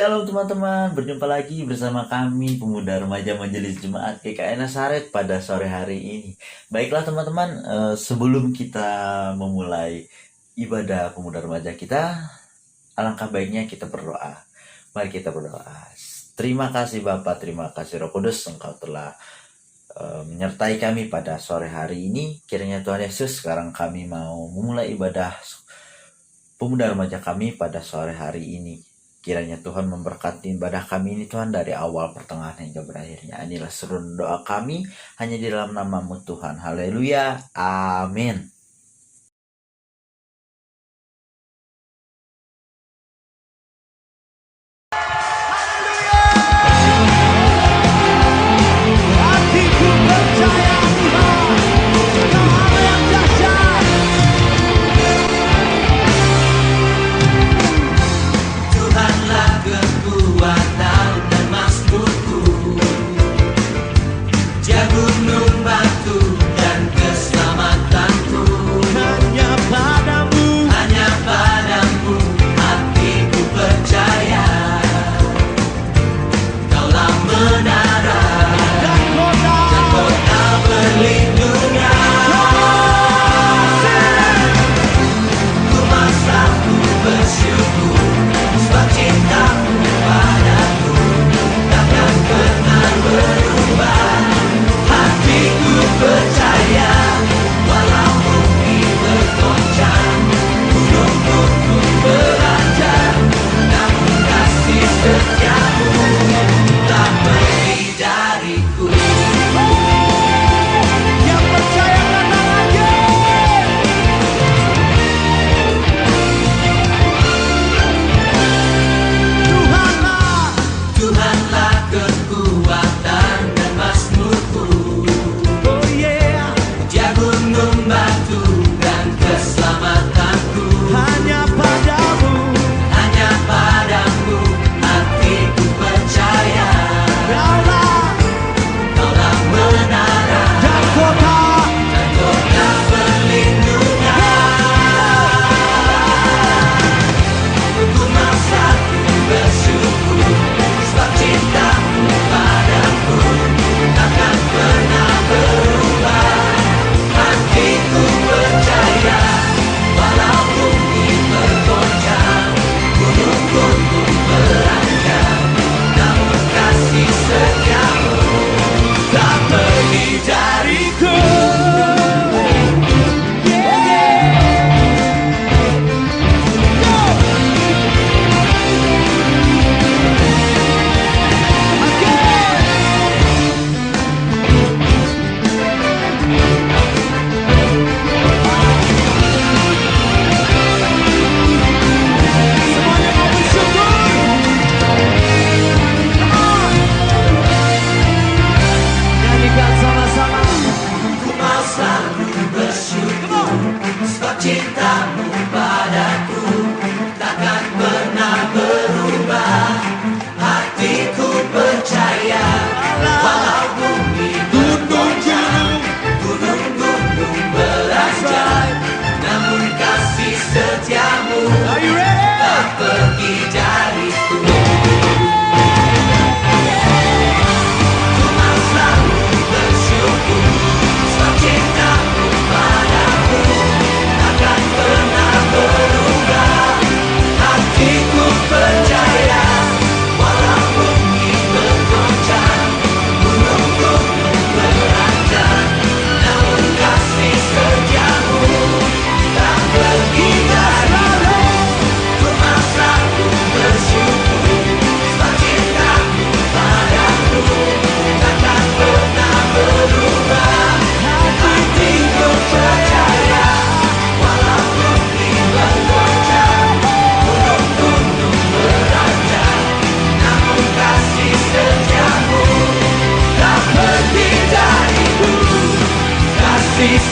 Shalom teman-teman, berjumpa lagi bersama kami pemuda remaja Majelis Jemaat GKI Nazaret pada sore hari ini. Baiklah teman-teman, sebelum kita memulai ibadah pemuda remaja kita, alangkah baiknya kita berdoa. Mari kita berdoa. Terima kasih Bapa, terima kasih Roh Kudus, Engkau telah menyertai kami pada sore hari ini. Kiranya Tuhan Yesus, sekarang kami mau memulai ibadah pemuda remaja kami pada sore hari ini. Kiranya Tuhan memberkati ibadah kami ini Tuhan dari awal, pertengahan hingga berakhirnya. Inilah seluruh doa kami hanya di dalam nama-Mu Tuhan. Haleluya. Amin.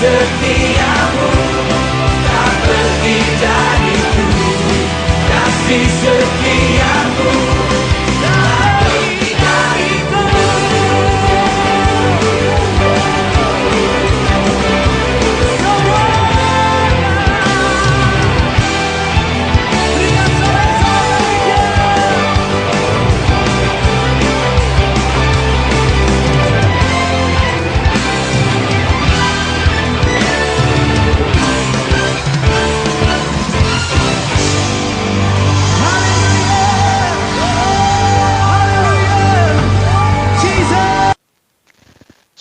Setiamu tak pergi dariku, kasih setiamu tak pergi dariku. Berikan sorak-sorak.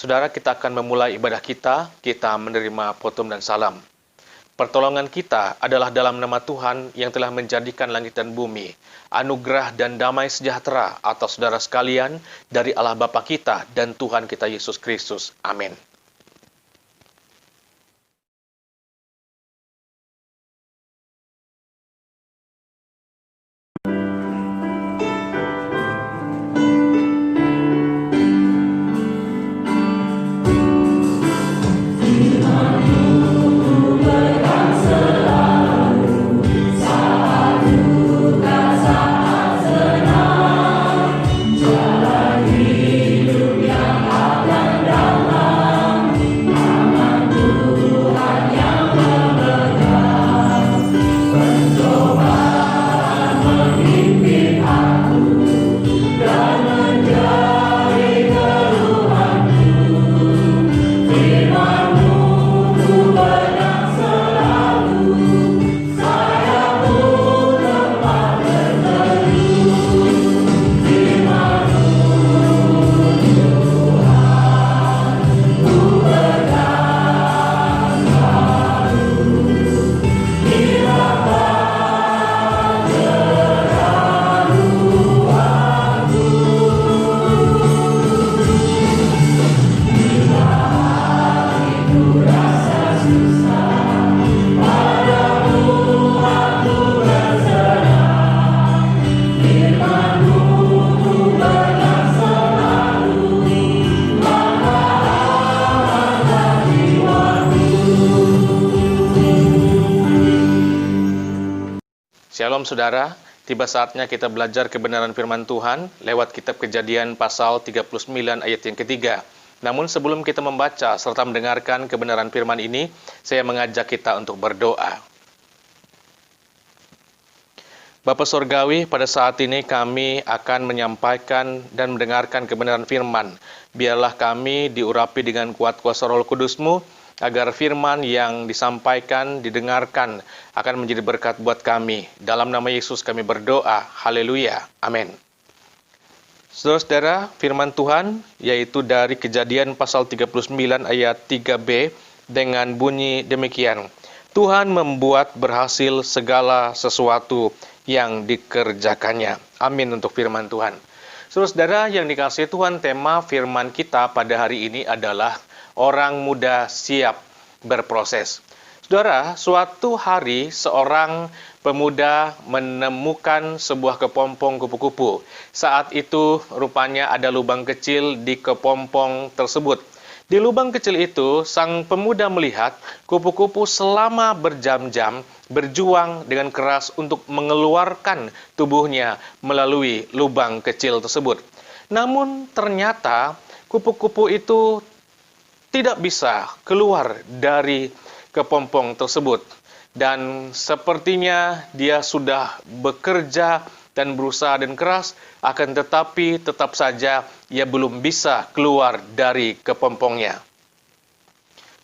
saudara, kita akan memulai ibadah kita menerima potom dan salam. Pertolongan kita adalah dalam nama Tuhan yang telah menjadikan langit dan bumi. Anugerah dan damai sejahtera atas saudara sekalian dari Allah Bapa kita dan Tuhan kita Yesus Kristus. Amin. Shalom saudara, tiba saatnya kita belajar kebenaran firman Tuhan lewat kitab Kejadian pasal 39 ayat yang ketiga. Namun sebelum kita membaca serta mendengarkan kebenaran firman ini, saya mengajak kita untuk berdoa. Bapa Surgawi, pada saat ini kami akan menyampaikan dan mendengarkan kebenaran firman. Biarlah kami diurapi dengan kuat kuasa Roh Kudus-Mu, agar firman yang disampaikan, didengarkan, akan menjadi berkat buat kami. Dalam nama Yesus kami berdoa. Haleluya. Amin. Saudara-saudara, firman Tuhan, yaitu dari Kejadian pasal 39 ayat 3b, dengan bunyi demikian. Tuhan membuat berhasil segala sesuatu yang dikerjakannya. Amin untuk firman Tuhan. Saudara-saudara yang dikasihi Tuhan, tema firman kita pada hari ini adalah orang muda siap berproses. Saudara, suatu hari seorang pemuda menemukan sebuah kepompong kupu-kupu. Saat itu rupanya ada lubang kecil di kepompong tersebut. Di lubang kecil itu, sang pemuda melihat kupu-kupu selama berjam-jam berjuang dengan keras untuk mengeluarkan tubuhnya melalui lubang kecil tersebut. Namun ternyata kupu-kupu itu tidak bisa keluar dari kepompong tersebut. Dan sepertinya dia sudah bekerja dan berusaha dan keras, akan tetapi tetap saja ia belum bisa keluar dari kepompongnya.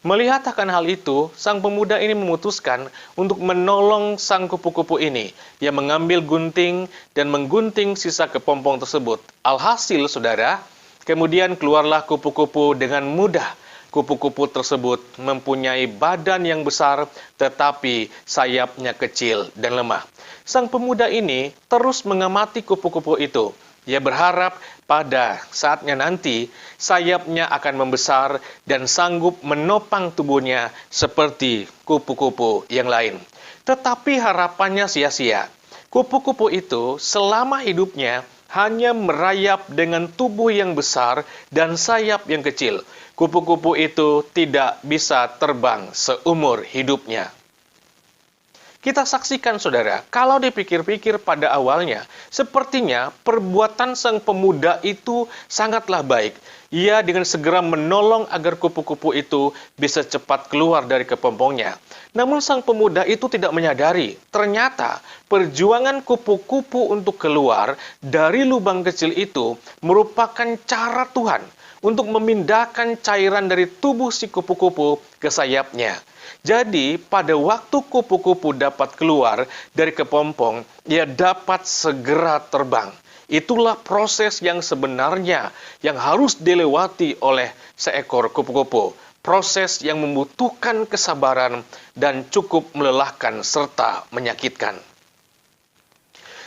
Melihat akan hal itu, sang pemuda ini memutuskan untuk menolong sang kupu-kupu ini. Ia mengambil gunting dan menggunting sisa kepompong tersebut. Alhasil, saudara, kemudian keluarlah kupu-kupu dengan mudah. Kupu-kupu tersebut mempunyai badan yang besar, tetapi sayapnya kecil dan lemah. Sang pemuda ini terus mengamati kupu-kupu itu. Ia berharap pada saatnya nanti sayapnya akan membesar dan sanggup menopang tubuhnya seperti kupu-kupu yang lain. Tetapi harapannya sia-sia. Kupu-kupu itu selama hidupnya hanya merayap dengan tubuh yang besar dan sayap yang kecil. Kupu-kupu itu tidak bisa terbang seumur hidupnya. Kita saksikan, saudara, kalau dipikir-pikir pada awalnya, sepertinya perbuatan sang pemuda itu sangatlah baik. Ia dengan segera menolong agar kupu-kupu itu bisa cepat keluar dari kepompongnya. Namun sang pemuda itu tidak menyadari, ternyata perjuangan kupu-kupu untuk keluar dari lubang kecil itu merupakan cara Tuhan untuk memindahkan cairan dari tubuh si kupu-kupu ke sayapnya. Jadi, pada waktu kupu-kupu dapat keluar dari kepompong, ia dapat segera terbang. Itulah proses yang sebenarnya yang harus dilewati oleh seekor kupu-kupu. Proses yang membutuhkan kesabaran dan cukup melelahkan serta menyakitkan.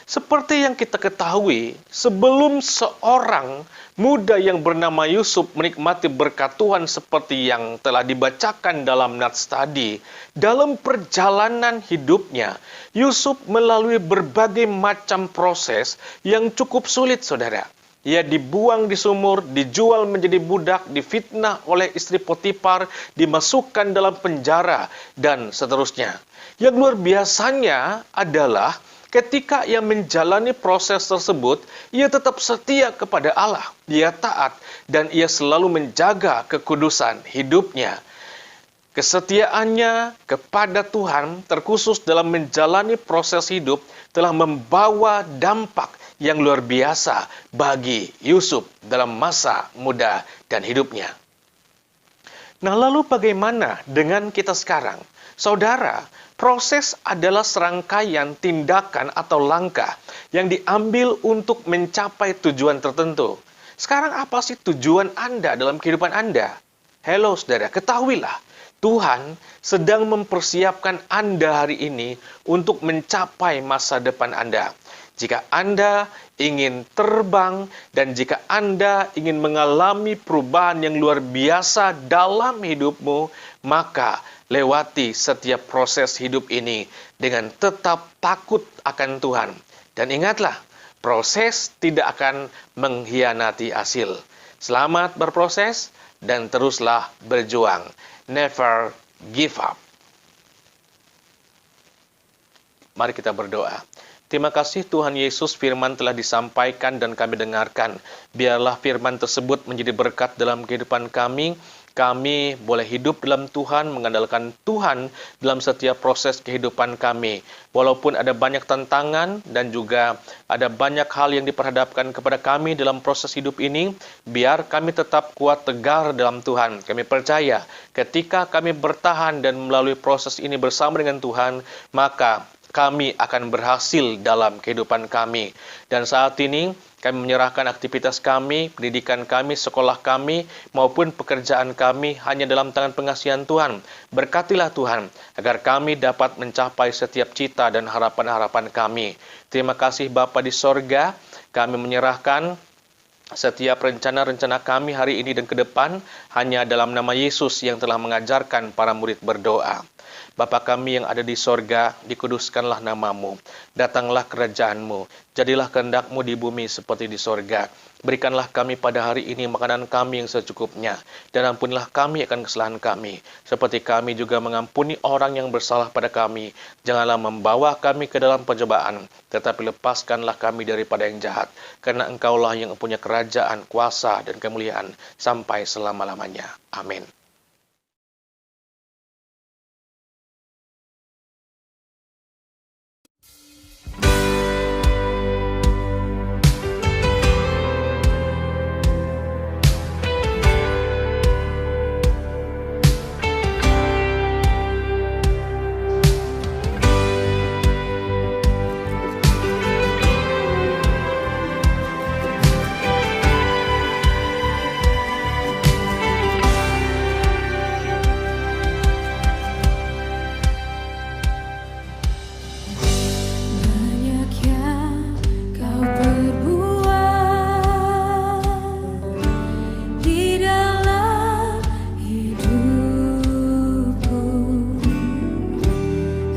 Seperti yang kita ketahui, sebelum seorang muda yang bernama Yusuf menikmati berkat Tuhan seperti yang telah dibacakan dalam nats tadi, dalam perjalanan hidupnya, Yusuf melalui berbagai macam proses yang cukup sulit, saudara. Ia dibuang di sumur, dijual menjadi budak, difitnah oleh istri Potifar, dimasukkan dalam penjara, dan seterusnya. Yang luar biasanya adalah ketika ia menjalani proses tersebut, ia tetap setia kepada Allah, ia taat, dan ia selalu menjaga kekudusan hidupnya. Kesetiaannya kepada Tuhan, terkhusus dalam menjalani proses hidup, telah membawa dampak yang luar biasa bagi Yusuf dalam masa muda dan hidupnya. Nah, lalu bagaimana dengan kita sekarang? Saudara, proses adalah serangkaian tindakan atau langkah yang diambil untuk mencapai tujuan tertentu. Sekarang apa sih tujuan Anda dalam kehidupan Anda? Halo saudara, ketahuilah, Tuhan sedang mempersiapkan Anda hari ini untuk mencapai masa depan Anda. Jika Anda ingin terbang dan jika Anda ingin mengalami perubahan yang luar biasa dalam hidupmu, maka lewati setiap proses hidup ini dengan tetap takut akan Tuhan. Dan ingatlah, proses tidak akan mengkhianati hasil. Selamat berproses dan teruslah berjuang. Never give up. Mari kita berdoa. Terima kasih Tuhan Yesus, firman telah disampaikan dan kami dengarkan. Biarlah firman tersebut menjadi berkat dalam kehidupan kami. Kami boleh hidup dalam Tuhan, mengandalkan Tuhan dalam setiap proses kehidupan kami. Walaupun ada banyak tantangan dan juga ada banyak hal yang diperhadapkan kepada kami dalam proses hidup ini, biar kami tetap kuat tegar dalam Tuhan. Kami percaya ketika kami bertahan dan melalui proses ini bersama dengan Tuhan, maka kami akan berhasil dalam kehidupan kami. Dan saat ini kami menyerahkan aktivitas kami, pendidikan kami, sekolah kami, maupun pekerjaan kami hanya dalam tangan pengasihan Tuhan. Berkatilah Tuhan, agar kami dapat mencapai setiap cita dan harapan-harapan kami. Terima kasih Bapa di sorga, kami menyerahkan setiap rencana-rencana kami hari ini dan ke depan hanya dalam nama Yesus yang telah mengajarkan para murid berdoa. Bapa kami yang ada di sorga, dikuduskanlah namamu. Datanglah kerajaanmu. Jadilah kehendak-mu di bumi seperti di sorga. Berikanlah kami pada hari ini makanan kami yang secukupnya. Dan ampunilah kami akan kesalahan kami. Seperti kami juga mengampuni orang yang bersalah pada kami. Janganlah membawa kami ke dalam pencobaan. Tetapi lepaskanlah kami daripada yang jahat. Karena Engkaulah yang mempunyai kerajaan, kuasa, dan kemuliaan sampai selama-lamanya. Amin. Banyak yang kau perbuat di dalam hidupku,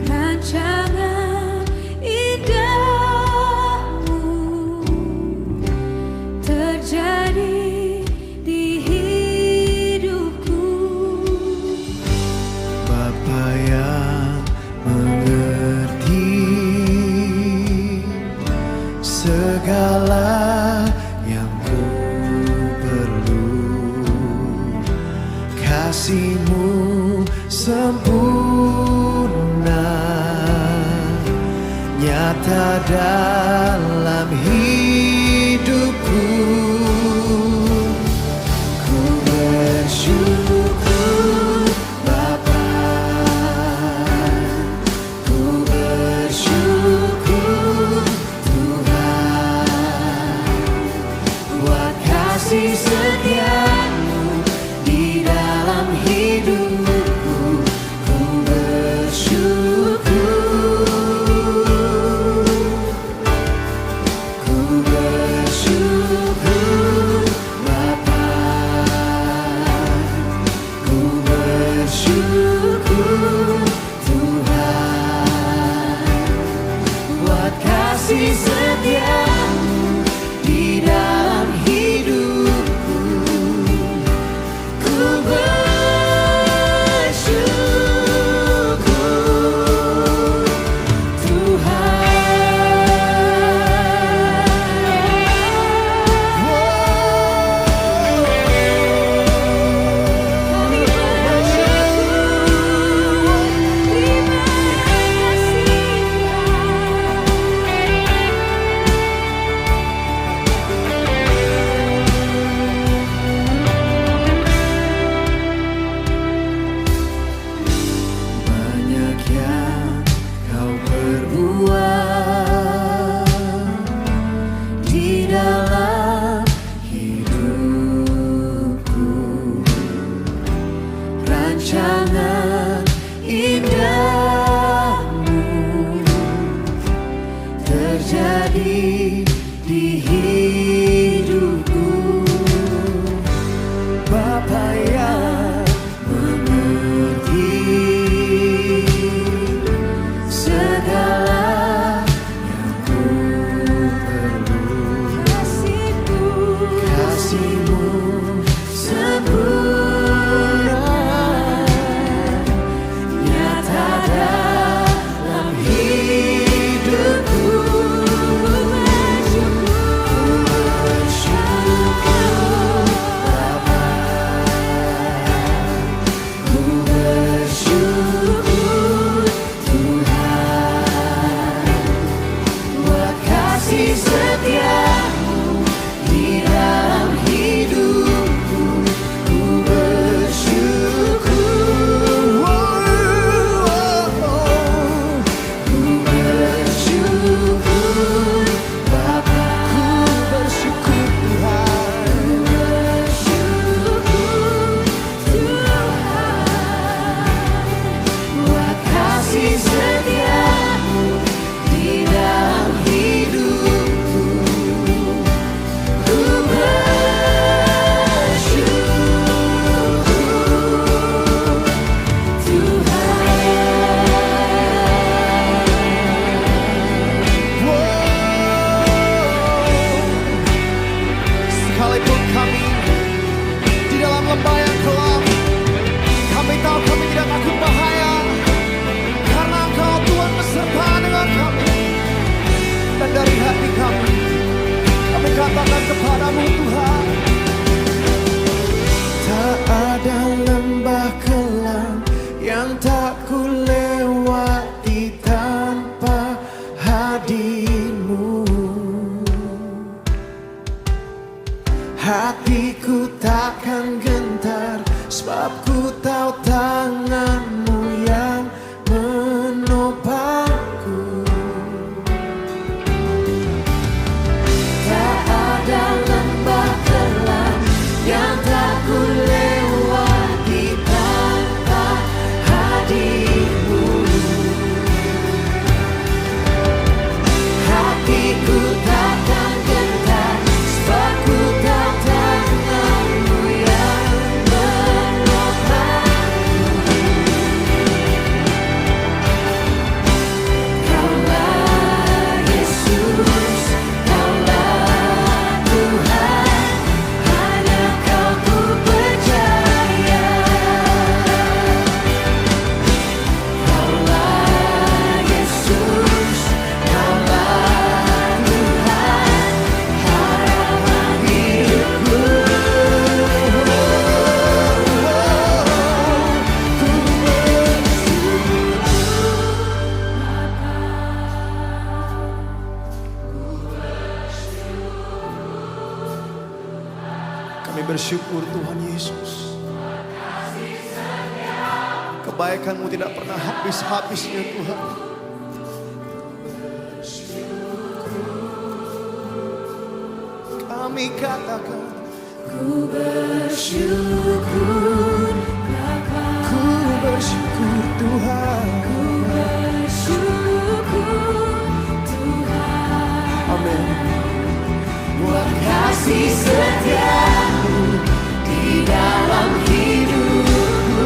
rancangan indahmu terjadi di hidupku. Bapa yang mengerti segala yang ku perlu, kasih-Mu sempurna nyata dalam hidupku. Ku bersyukur Bapa, ku bersyukur Tuhan, kasih setiamu di dalam hidupku, ku bersyukur, ku bersyukur Bapa, ku bersyukur Tuhan, buat kasih setiamu di dalam hidupku, ku bersyukur Kami bersyukur, terima kasih banyak yang kau perbuat di dalam hidupku, rancangan indahmu terjadi di hidupku, Bapa yang mengerti segala yang ku perlu. Kasih-Mu sempurna nyata dalam hidupku, ku bersyukur Bapa, ku bersyukur Tuhan, buat kasih setiamu di dalam hidupku, ku bersyukur, ku bersyukur Bapa, ku bersyukur Tuhan, bersyukur Tuhan, buat kasih setiamu di dalam hidupku, ku bersyukur Tuhan. Sekalipun kami di dalam lembah yang gelap, kami tahu kami tidak takut bahaya, karena Engkau Tuhan beserta dengan kami. Dan dari hati kami katakan kepadamu Tuhan, tak ada lembah kelam yang tak ku lewati tanpa hadir-Mu. Hatiku takkan gentar, sebab ku tahu tangan-Mu yang menopangku. Tak ada lembah kelam yang tak ku lewati tanpa hadir-Mu. Hatiku takkan gentar, sebab ku tahu tangan-Mu yang menopangku. Kaulah Yesus, Kaulah Tuhan, hanya Kau ku percaya. Kaulah Yesus, Kaulah Tuhan, harapan hidupku. Kami bersyukur Tuhan Yesus, kebaikan-Mu tidak pernah habis-habisnya Tuhan. Kami katakan Ku bersyukur Bapa, Ku bersyukur Tuhan. ku bersyukur Tuhan. Amin. Buat kasih setiamu di dalam hidupku.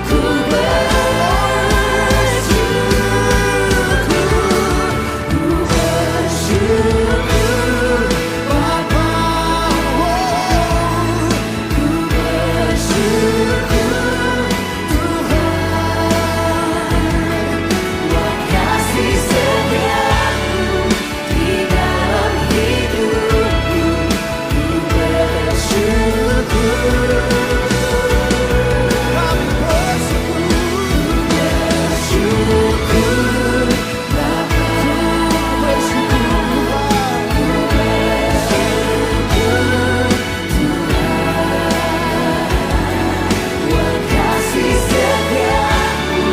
Ku bersyukur Bapa, ku bersyukur Tuhan. Buat kasih setiamu di dalam hidupku. Ku bersyukur. Kami bersyukur. Bersyukur Bapa, Bersyukur Tuhan. buat kasih setiamu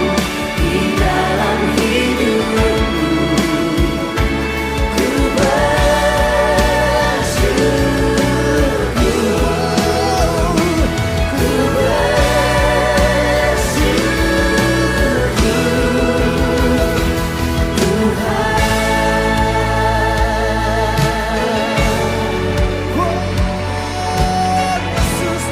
di dalam hidupku. Ku Yesus.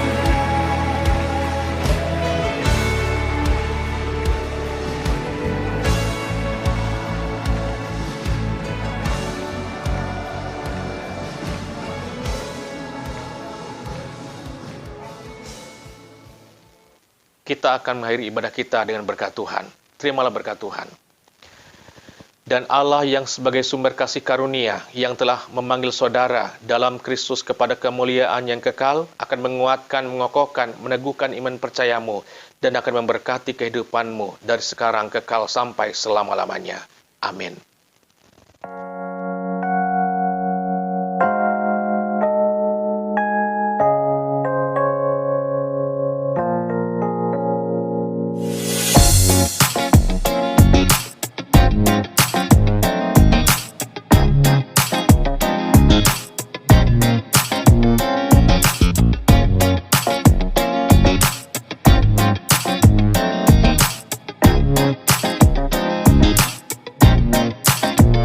Kita akan mengakhiri ibadah kita dengan berkat Tuhan. Terimalah berkat Tuhan. Dan Allah yang sebagai sumber kasih karunia, yang telah memanggil saudara dalam Kristus kepada kemuliaan yang kekal, akan menguatkan, mengokohkan, meneguhkan iman percayamu, dan akan memberkati kehidupanmu dari sekarang kekal sampai selama-lamanya. Amin.